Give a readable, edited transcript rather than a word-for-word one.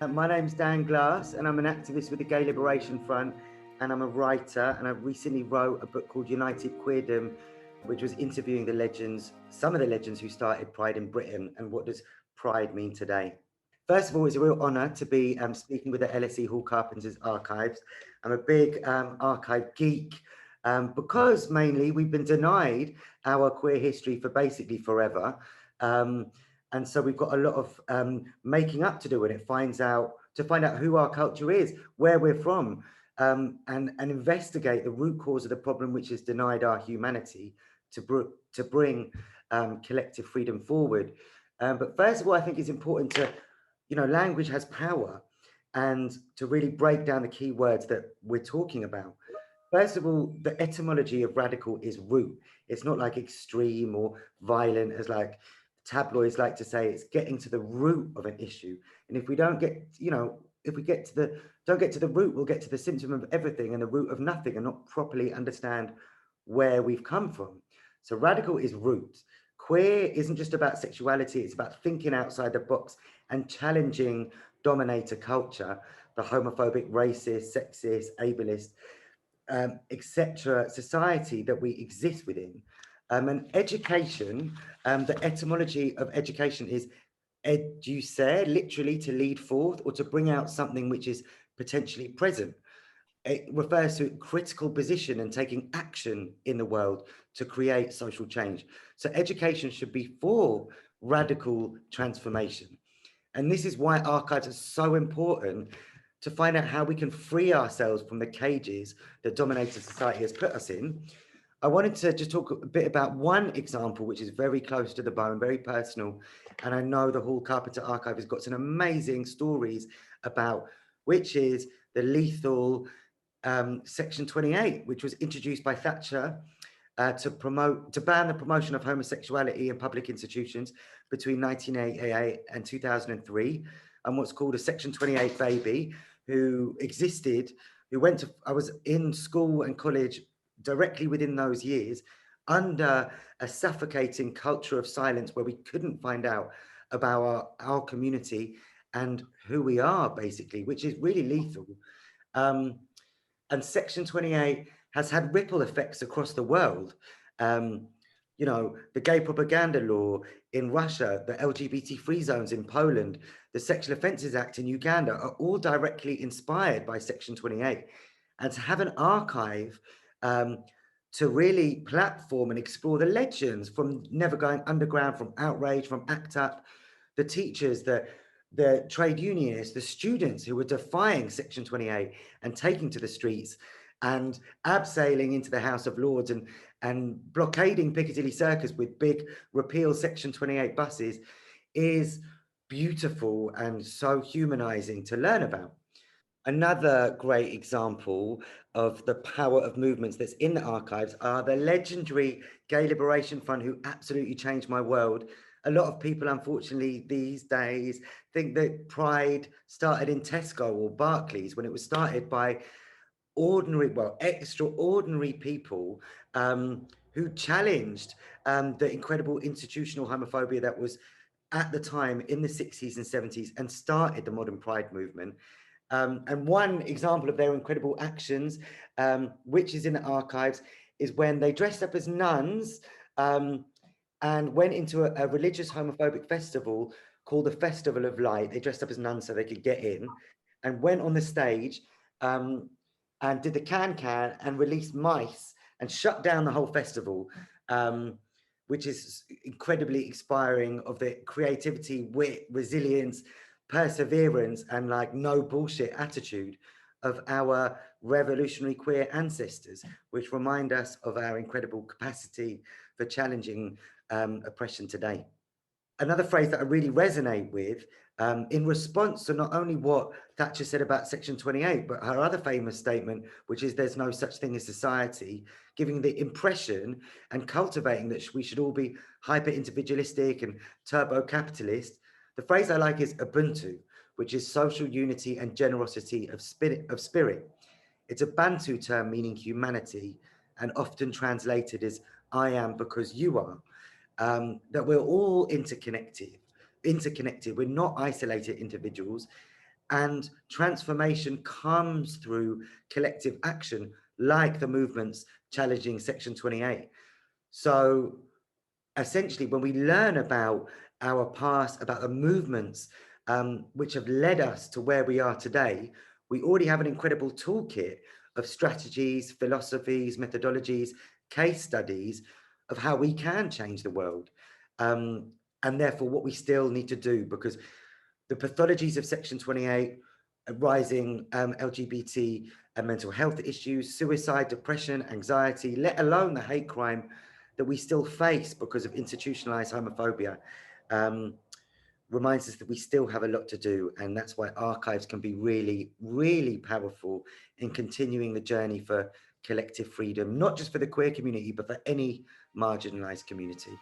My name's Dan Glass, and I'm an activist with the Gay Liberation Front, and I'm a writer. And I recently wrote a book called United Queerdom, which was interviewing the legends, some of the legends who started Pride in Britain, and what does Pride mean today. First of all, it's a real honour to be speaking with the LSE Hall Carpenters Archives. I'm a big archive geek because mainly we've been denied our queer history for basically forever. Um, and so we've got a lot of making up to do with it, to find out who our culture is, where we're from, and investigate the root cause of the problem which has denied our humanity to bring collective freedom forward. But first of all, I think it's important to, language has power, and to really break down the key words that we're talking about. First of all, the etymology of radical is root. It's not like extreme or violent, as like tabloids like to say. It's getting to the root of an issue. And if we don't get, if we get to the don't get to the root, we'll get to the symptom of everything and the root of nothing, and not properly understand where we've come from. So radical is root. Queer isn't just about sexuality, it's about thinking outside the box and challenging dominator culture, the homophobic, racist, sexist, ableist, etc. society that we exist within. And education, the etymology of education is educere, literally to lead forth or to bring out something which is potentially present. It refers to critical position and taking action in the world to create social change. So education should be for radical transformation. And this is why archives are so important, to find out how we can free ourselves from the cages that dominated society has put us in. I wanted to just talk a bit about one example, which is very close to the bone, very personal. And I know the Hall Carpenter Archive has got some amazing stories about, which is the lethal Section 28, which was introduced by Thatcher to ban the promotion of homosexuality in public institutions between 1988 and 2003, and what's called a Section 28 baby, who existed, I was in school and college directly within those years, under a suffocating culture of silence where we couldn't find out about our community and who we are, basically, which is really lethal. Um, and Section 28 has had ripple effects across the world. Um, the gay propaganda law in Russia, the LGBT free zones in Poland, the Sexual Offences Act in Uganda are all directly inspired by Section 28. And to have an archive to really platform and explore the legends from Never Going Underground, from Outrage, from ACT UP, the teachers, the trade unionists, the students who were defying Section 28 and taking to the streets and abseiling into the House of Lords and blockading Piccadilly Circus with big repeal Section 28 buses is beautiful and so humanizing to learn about. Another great example of the power of movements that's in the archives are the legendary Gay Liberation Front, who absolutely changed my world. A lot of people, unfortunately, these days think that Pride started in Tesco or Barclays, when it was started by extraordinary people who challenged the incredible institutional homophobia that was at the time in the 60s and 70s and started the modern Pride movement. And one example of their incredible actions, which is in the archives, is when they dressed up as nuns and went into a religious homophobic festival called the Festival of Light. They dressed up as nuns so they could get in, and went on the stage um, and did the can and released mice and shut down the whole festival, which is incredibly inspiring of the creativity, wit, resilience, perseverance, and like no bullshit attitude of our revolutionary queer ancestors, which remind us of our incredible capacity for challenging oppression today. Another phrase that I really resonate with, in response to not only what Thatcher said about Section 28, but her other famous statement, which is there's no such thing as society, giving the impression and cultivating that we should all be hyper individualistic and turbo capitalist. The phrase I like is Ubuntu, which is social unity and generosity of spirit. It's a Bantu term meaning humanity, and often translated as I am because you are. That we're all interconnected. We're not isolated individuals, And transformation comes through collective action, like the movements challenging Section 28. So essentially, when we learn about our past, about the movements which have led us to where we are today, we already have an incredible toolkit of strategies, philosophies, methodologies, case studies of how we can change the world. And therefore, what we still need to do, because the pathologies of Section 28, rising LGBT and mental health issues, suicide, depression, anxiety, let alone the hate crime that we still face because of institutionalized homophobia, reminds us that we still have a lot to do. And that's why archives can be really, really powerful in continuing the journey for collective freedom, not just for the queer community, but for any marginalized community.